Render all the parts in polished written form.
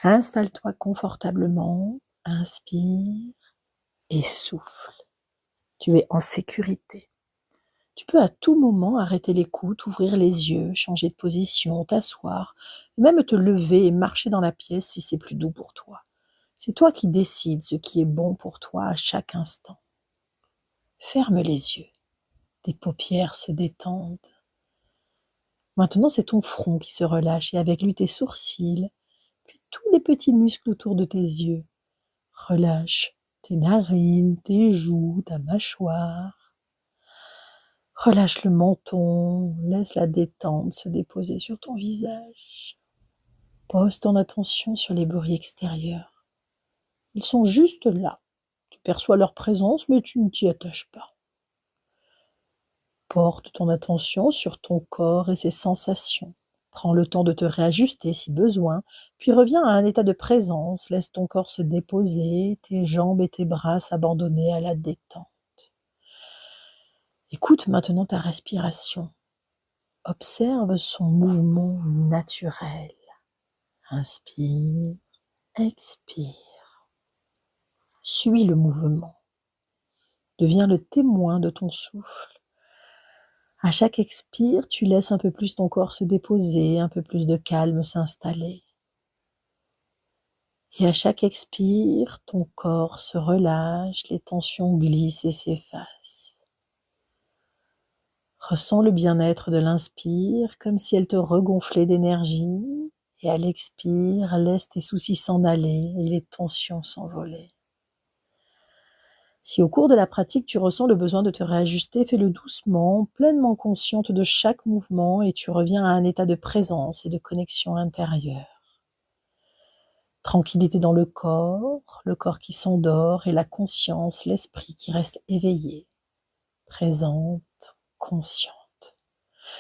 Installe-toi confortablement, inspire et souffle. Tu es en sécurité. Tu peux à tout moment arrêter l'écoute, ouvrir les yeux, changer de position, t'asseoir, même te lever et marcher dans la pièce si c'est plus doux pour toi. C'est toi qui décides ce qui est bon pour toi à chaque instant. Ferme les yeux, tes paupières se détendent. Maintenant, c'est ton front qui se relâche et avec lui tes sourcils, puis tous les petits muscles autour de tes yeux. Relâche tes narines, tes joues, ta mâchoire. Relâche le menton, laisse la détente se déposer sur ton visage. Pose ton attention sur les bruits extérieurs. Ils sont juste là. Tu perçois leur présence, mais tu ne t'y attaches pas. Porte ton attention sur ton corps et ses sensations. Prends le temps de te réajuster si besoin, puis reviens à un état de présence. Laisse ton corps se déposer, tes jambes et tes bras s'abandonner à la détente. Écoute maintenant ta respiration. Observe son mouvement naturel. Inspire, expire. Suis le mouvement. Deviens le témoin de ton souffle. À chaque expire, tu laisses un peu plus ton corps se déposer, un peu plus de calme s'installer. Et à chaque expire, ton corps se relâche, les tensions glissent et s'effacent. Ressens le bien-être de l'inspire, comme si elle te regonflait d'énergie, et à l'expire, laisse tes soucis s'en aller et les tensions s'envoler. Si au cours de la pratique, tu ressens le besoin de te réajuster, fais-le doucement, pleinement consciente de chaque mouvement et tu reviens à un état de présence et de connexion intérieure. Tranquillité dans le corps qui s'endort et la conscience, l'esprit qui reste éveillé, présente, consciente.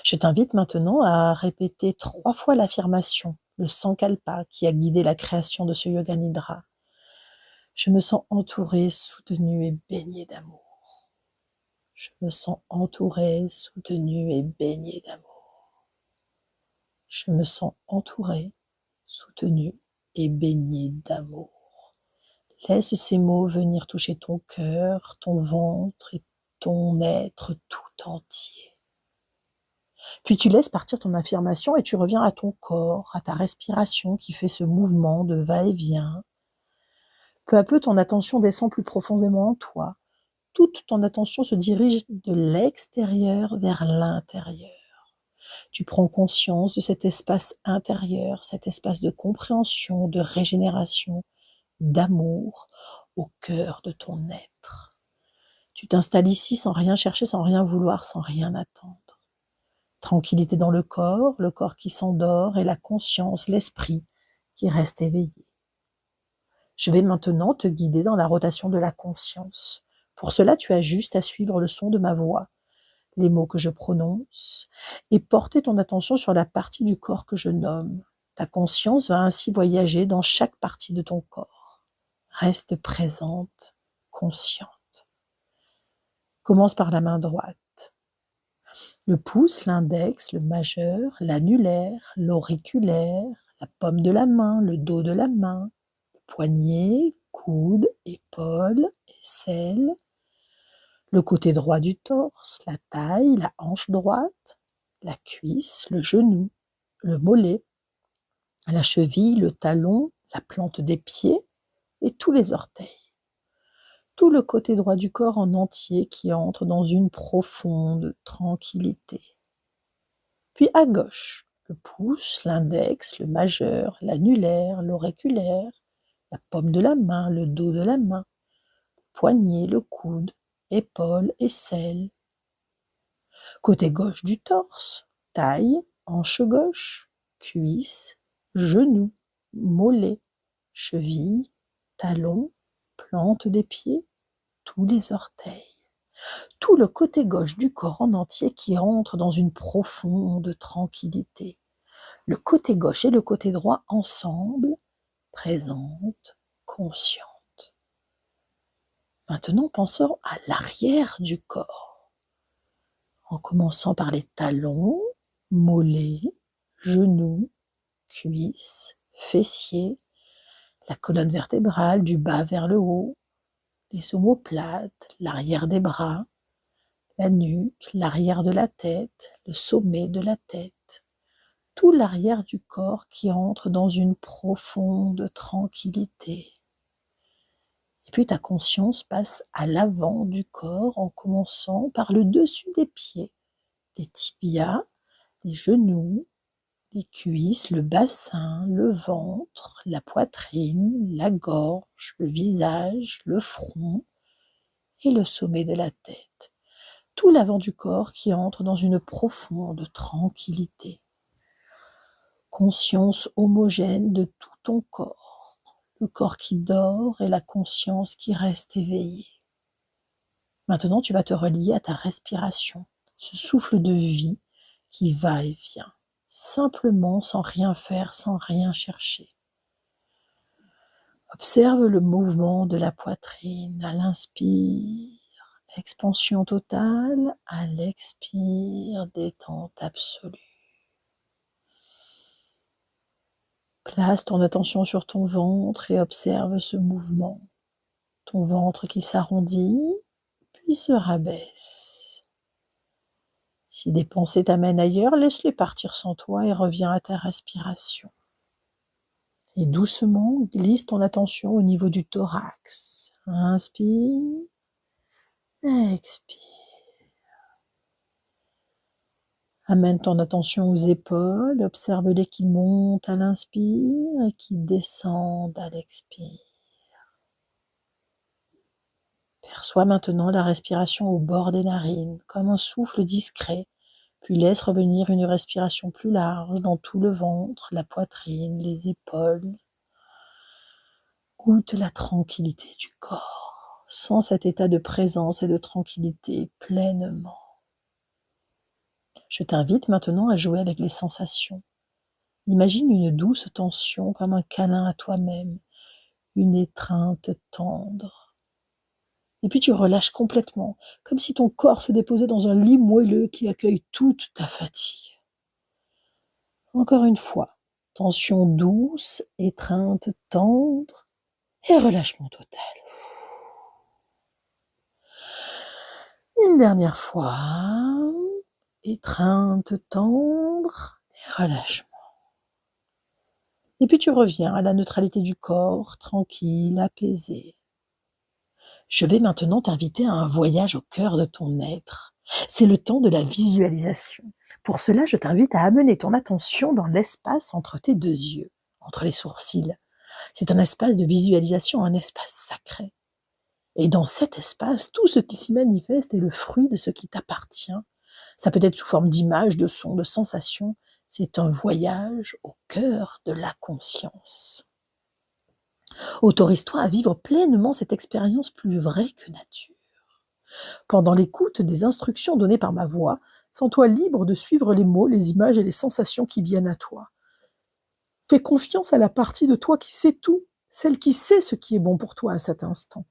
Je t'invite maintenant à répéter 3 fois l'affirmation, le Sankalpa qui a guidé la création de ce Yoga Nidra. Je me sens entourée, soutenue et baignée d'amour. Je me sens entourée, soutenue et baignée d'amour. Je me sens entourée, soutenue et baignée d'amour. Laisse ces mots venir toucher ton cœur, ton ventre et ton être tout entier. Puis tu laisses partir ton affirmation et tu reviens à ton corps, à ta respiration qui fait ce mouvement de va-et-vient. Peu à peu, ton attention descend plus profondément en toi. Toute ton attention se dirige de l'extérieur vers l'intérieur. Tu prends conscience de cet espace intérieur, cet espace de compréhension, de régénération, d'amour au cœur de ton être. Tu t'installes ici sans rien chercher, sans rien vouloir, sans rien attendre. Tranquillité dans le corps qui s'endort et la conscience, l'esprit qui reste éveillé. Je vais maintenant te guider dans la rotation de la conscience. Pour cela, tu as juste à suivre le son de ma voix, les mots que je prononce, et porter ton attention sur la partie du corps que je nomme. Ta conscience va ainsi voyager dans chaque partie de ton corps. Reste présente, consciente. Commence par la main droite. Le pouce, l'index, le majeur, l'annulaire, l'auriculaire, la paume de la main, le dos de la main, le poignet, coude, épaule, aisselle, le côté droit du torse, la taille, la hanche droite, la cuisse, le genou, le mollet, la cheville, le talon, la plante des pieds et tous les orteils. Tout le côté droit du corps en entier qui entre dans une profonde tranquillité. Puis à gauche, le pouce, l'index, le majeur, l'annulaire, l'auriculaire, la paume de la main, le dos de la main, le poignet, le coude, épaule, aisselle. Côté gauche du torse, taille, hanche gauche, cuisse, genou, mollet, cheville, talon, plante des pieds, tous les orteils. Tout le côté gauche du corps en entier qui entre dans une profonde tranquillité. Le côté gauche et le côté droit ensemble, présente, consciente. Maintenant, pensons à l'arrière du corps, en commençant par les talons, mollets, genoux, cuisses, fessiers, la colonne vertébrale du bas vers le haut, les omoplates, l'arrière des bras, la nuque, l'arrière de la tête, le sommet de la tête, tout l'arrière du corps qui entre dans une profonde tranquillité. Et puis ta conscience passe à l'avant du corps en commençant par le dessus des pieds, les tibias, les genoux, les cuisses, le bassin, le ventre, la poitrine, la gorge, le visage, le front et le sommet de la tête. Tout l'avant du corps qui entre dans une profonde tranquillité. Conscience homogène de tout ton corps, le corps qui dort et la conscience qui reste éveillée. Maintenant, tu vas te relier à ta respiration, ce souffle de vie qui va et vient, simplement sans rien faire, sans rien chercher. Observe le mouvement de la poitrine à l'inspire, expansion totale, à l'expire, détente absolue. Place ton attention sur ton ventre et observe ce mouvement. Ton ventre qui s'arrondit, puis se rabaisse. Si des pensées t'amènent ailleurs, laisse-les partir sans toi et reviens à ta respiration. Et doucement, glisse ton attention au niveau du thorax. Inspire, expire. Amène ton attention aux épaules, observe-les qui montent à l'inspire et qui descendent à l'expire. Perçois maintenant la respiration au bord des narines, comme un souffle discret, puis laisse revenir une respiration plus large dans tout le ventre, la poitrine, les épaules. Goûte la tranquillité du corps, sens cet état de présence et de tranquillité pleinement. Je t'invite maintenant à jouer avec les sensations. Imagine une douce tension comme un câlin à toi-même, une étreinte tendre. Et puis tu relâches complètement, comme si ton corps se déposait dans un lit moelleux qui accueille toute ta fatigue. Encore une fois, tension douce, étreinte tendre et relâchement total. Une dernière fois, étreinte tendre et relâchement. Et puis tu reviens à la neutralité du corps, tranquille, apaisé. Je vais maintenant t'inviter à un voyage au cœur de ton être. C'est le temps de la visualisation. Pour cela, je t'invite à amener ton attention dans l'espace entre tes deux yeux, entre les sourcils. C'est un espace de visualisation, un espace sacré. Et dans cet espace, tout ce qui s'y manifeste est le fruit de ce qui t'appartient. Ça peut être sous forme d'images, de sons, de sensations. C'est un voyage au cœur de la conscience. Autorise-toi à vivre pleinement cette expérience plus vraie que nature. Pendant l'écoute des instructions données par ma voix, sens-toi libre de suivre les mots, les images et les sensations qui viennent à toi. Fais confiance à la partie de toi qui sait tout, celle qui sait ce qui est bon pour toi à cet instant.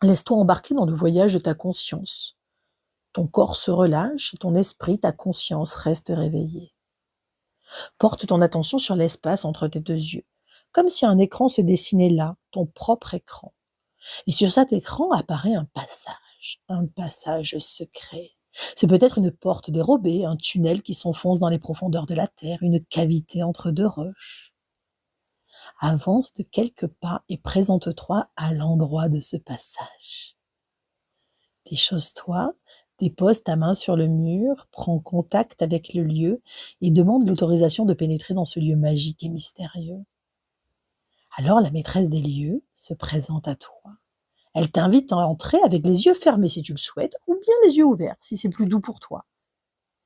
Laisse-toi embarquer dans le voyage de ta conscience. Ton corps se relâche et ton esprit, ta conscience reste réveillée. Porte ton attention sur l'espace entre tes deux yeux, comme si un écran se dessinait là, ton propre écran. Et sur cet écran apparaît un passage secret. C'est peut-être une porte dérobée, un tunnel qui s'enfonce dans les profondeurs de la terre, une cavité entre deux roches. Avance de quelques pas et présente-toi à l'endroit de ce passage. Déchausse-toi, dépose ta main sur le mur, prends contact avec le lieu et demande l'autorisation de pénétrer dans ce lieu magique et mystérieux. Alors la maîtresse des lieux se présente à toi. Elle t'invite à entrer avec les yeux fermés si tu le souhaites, ou bien les yeux ouverts si c'est plus doux pour toi.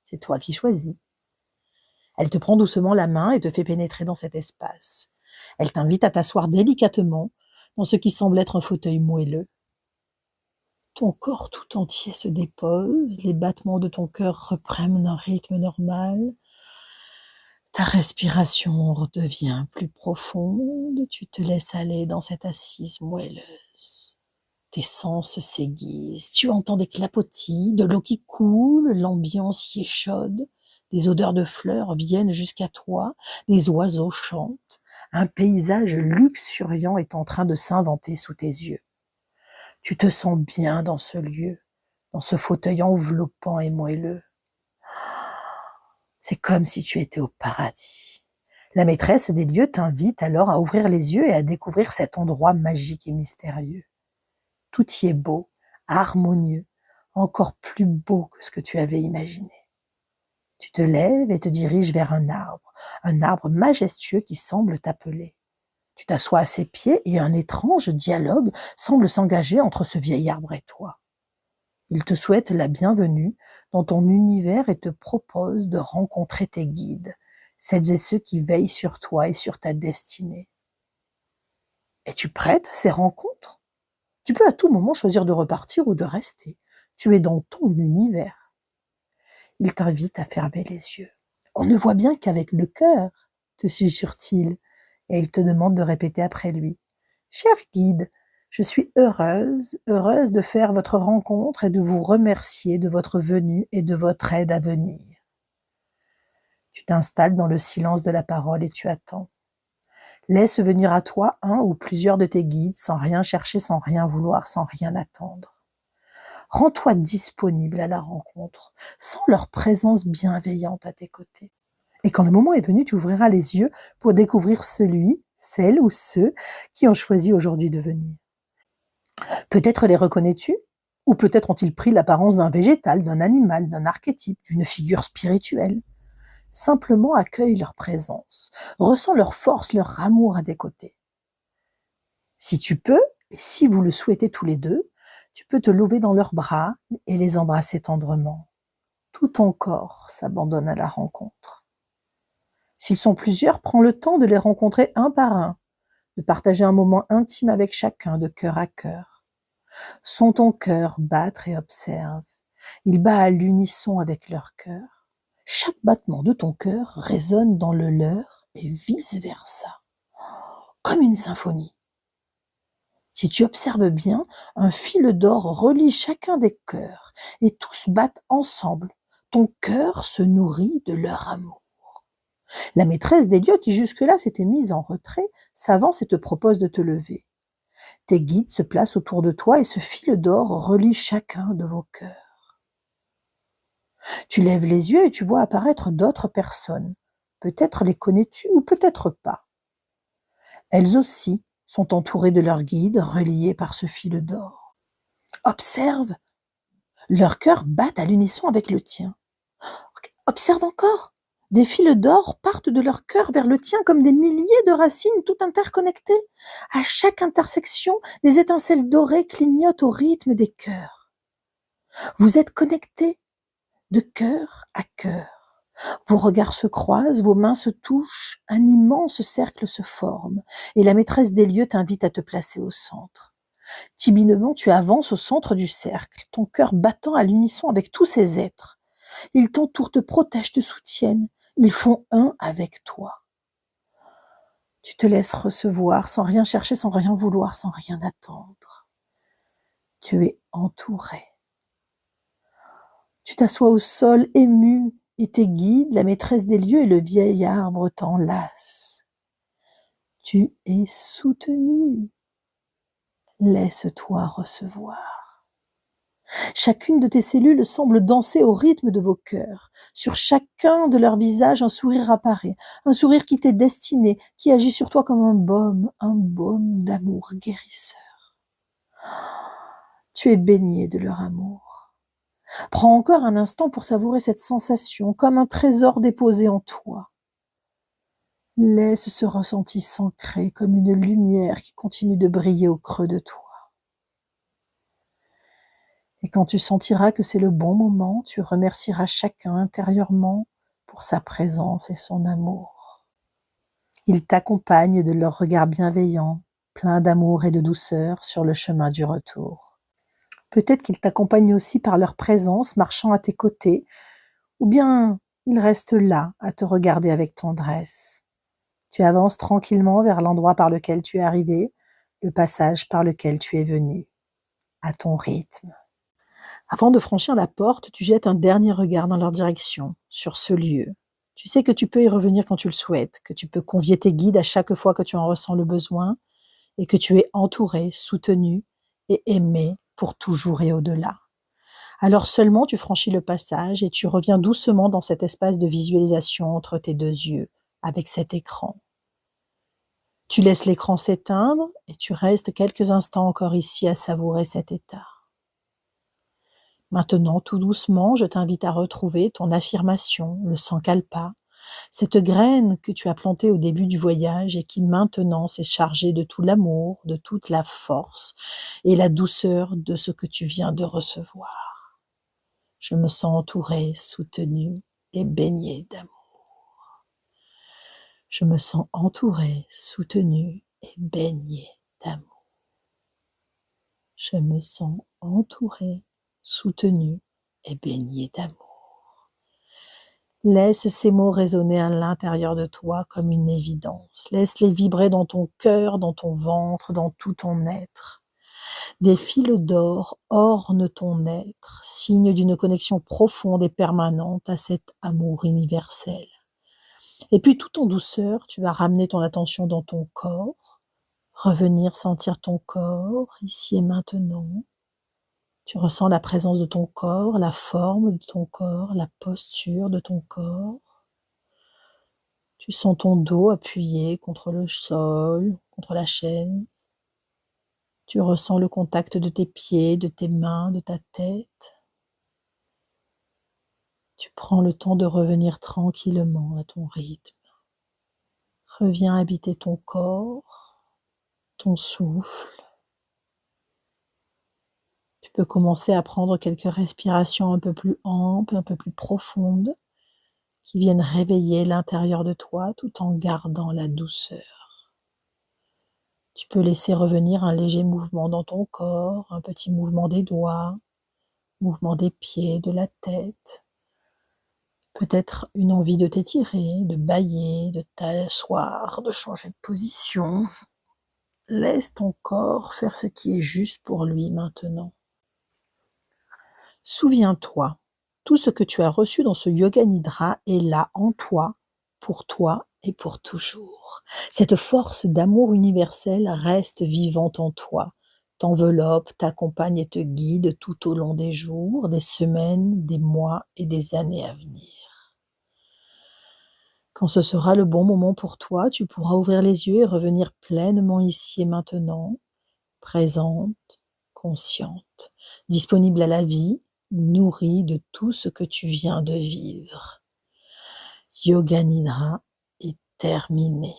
C'est toi qui choisis. Elle te prend doucement la main et te fait pénétrer dans cet espace. Elle t'invite à t'asseoir délicatement dans ce qui semble être un fauteuil moelleux. Ton corps tout entier se dépose, les battements de ton cœur reprennent un rythme normal. Ta respiration redevient plus profonde, tu te laisses aller dans cette assise moelleuse. Tes sens s'aiguisent, tu entends des clapotis, de l'eau qui coule, l'ambiance y est chaude, Des odeurs de fleurs viennent jusqu'à toi, des oiseaux chantent, un paysage luxuriant est en train de s'inventer sous tes yeux. Tu te sens bien dans ce lieu, dans ce fauteuil enveloppant et moelleux. C'est comme si tu étais au paradis. La maîtresse des lieux t'invite alors à ouvrir les yeux et à découvrir cet endroit magique et mystérieux. Tout y est beau, harmonieux, encore plus beau que ce que tu avais imaginé. Tu te lèves et te diriges vers un arbre majestueux qui semble t'appeler. Tu t'assois à ses pieds et un étrange dialogue semble s'engager entre ce vieil arbre et toi. Il te souhaite la bienvenue dans ton univers et te propose de rencontrer tes guides, celles et ceux qui veillent sur toi et sur ta destinée. Es-tu prête à ces rencontres? Tu peux à tout moment choisir de repartir ou de rester. Tu es dans ton univers. Il t'invite à fermer les yeux. On ne voit bien qu'avec le cœur, te susurre-t-il, et il te demande de répéter après lui. Cher guide, je suis heureuse de faire votre rencontre et de vous remercier de votre venue et de votre aide à venir. Tu t'installes dans le silence de la parole et tu attends. Laisse venir à toi un ou plusieurs de tes guides sans rien chercher, sans rien vouloir, sans rien attendre. Rends-toi disponible à la rencontre, sans leur présence bienveillante à tes côtés. Et quand le moment est venu, tu ouvriras les yeux pour découvrir celui, celle ou ceux qui ont choisi aujourd'hui de venir. Peut-être les reconnais-tu, ou peut-être ont-ils pris l'apparence d'un végétal, d'un animal, d'un archétype, d'une figure spirituelle. Simplement accueille leur présence, ressens leur force, leur amour à tes côtés. Si tu peux, et si vous le souhaitez tous les deux, tu peux te lever dans leurs bras et les embrasser tendrement. Tout ton corps s'abandonne à la rencontre. S'ils sont plusieurs, prends le temps de les rencontrer un par un, de partager un moment intime avec chacun, de cœur à cœur. Sens ton cœur battre et observe. Il bat à l'unisson avec leur cœur. Chaque battement de ton cœur résonne dans le leur et vice-versa, comme une symphonie. Si tu observes bien, un fil d'or relie chacun des cœurs et tous battent ensemble. Ton cœur se nourrit de leur amour. La maîtresse des lieux qui jusque-là s'était mise en retrait s'avance et te propose de te lever. Tes guides se placent autour de toi et ce fil d'or relie chacun de vos cœurs. Tu lèves les yeux et tu vois apparaître d'autres personnes. Peut-être les connais-tu ou peut-être pas. Elles aussi sont entourées de leurs guides reliés par ce fil d'or. Observe, leurs cœurs battent à l'unisson avec le tien. Observe encore, des fils d'or partent de leur cœur vers le tien comme des milliers de racines tout interconnectées. À chaque intersection, des étincelles dorées clignotent au rythme des cœurs. Vous êtes connectés de cœur à cœur. Vos regards se croisent, vos mains se touchent, un immense cercle se forme et la maîtresse des lieux t'invite à te placer au centre. Timidement, tu avances au centre du cercle, ton cœur battant à l'unisson avec tous ces êtres. Ils t'entourent, te protègent, te soutiennent. Ils font un avec toi. Tu te laisses recevoir sans rien chercher, sans rien vouloir, sans rien attendre. Tu es entouré. Tu t'assois au sol ému et tes guides, la maîtresse des lieux et le vieil arbre t'enlacent. Tu es soutenu. Laisse-toi recevoir. Chacune de tes cellules semble danser au rythme de vos cœurs. Sur chacun de leurs visages, un sourire apparaît, un sourire qui t'est destiné, qui agit sur toi comme un baume d'amour guérisseur. Tu es baigné de leur amour. Prends encore un instant pour savourer cette sensation, comme un trésor déposé en toi. Laisse ce ressenti s'ancrer comme une lumière qui continue de briller au creux de toi. Et quand tu sentiras que c'est le bon moment, tu remercieras chacun intérieurement pour sa présence et son amour. Ils t'accompagnent de leur regard bienveillant, plein d'amour et de douceur sur le chemin du retour. Peut-être qu'ils t'accompagnent aussi par leur présence, marchant à tes côtés, ou bien ils restent là à te regarder avec tendresse. Tu avances tranquillement vers l'endroit par lequel tu es arrivé, le passage par lequel tu es venu, à ton rythme. Avant de franchir la porte, tu jettes un dernier regard dans leur direction, sur ce lieu. Tu sais que tu peux y revenir quand tu le souhaites, que tu peux convier tes guides à chaque fois que tu en ressens le besoin et que tu es entouré, soutenu et aimé pour toujours et au-delà. Alors seulement tu franchis le passage et tu reviens doucement dans cet espace de visualisation entre tes deux yeux, avec cet écran. Tu laisses l'écran s'éteindre et tu restes quelques instants encore ici à savourer cet état. Maintenant, tout doucement, je t'invite à retrouver ton affirmation, le sankalpa, cette graine que tu as plantée au début du voyage et qui maintenant s'est chargée de tout l'amour, de toute la force et la douceur de ce que tu viens de recevoir. Je me sens entourée, soutenue et baignée d'amour. Je me sens entourée, soutenue et baignée d'amour. Je me sens entourée, soutenue et baignée d'amour. Laisse ces mots résonner à l'intérieur de toi comme une évidence. Laisse-les vibrer dans ton cœur, dans ton ventre, dans tout ton être. Des fils d'or ornent ton être, signe d'une connexion profonde et permanente à cet amour universel. Et puis tout en douceur, tu vas ramener ton attention dans ton corps, revenir sentir ton corps ici et maintenant. Tu ressens la présence de ton corps, la forme de ton corps, la posture de ton corps. Tu sens ton dos appuyé contre le sol, contre la chaise. Tu ressens le contact de tes pieds, de tes mains, de ta tête. Tu prends le temps de revenir tranquillement à ton rythme. Reviens habiter ton corps, ton souffle. Tu peux commencer à prendre quelques respirations un peu plus amples, un peu plus profondes, qui viennent réveiller l'intérieur de toi tout en gardant la douceur. Tu peux laisser revenir un léger mouvement dans ton corps, un petit mouvement des doigts, mouvement des pieds, de la tête. Peut-être une envie de t'étirer, de bâiller, de t'asseoir, de changer de position. Laisse ton corps faire ce qui est juste pour lui maintenant. Souviens-toi, tout ce que tu as reçu dans ce Yoga Nidra est là en toi et pour toujours. Cette force d'amour universel reste vivante en toi, t'enveloppe, t'accompagne et te guide tout au long des jours, des semaines, des mois et des années à venir. Quand ce sera le bon moment pour toi, tu pourras ouvrir les yeux et revenir pleinement ici et maintenant, présente, consciente, disponible à la vie, nourrie de tout ce que tu viens de vivre. Yoga Nidra est terminé.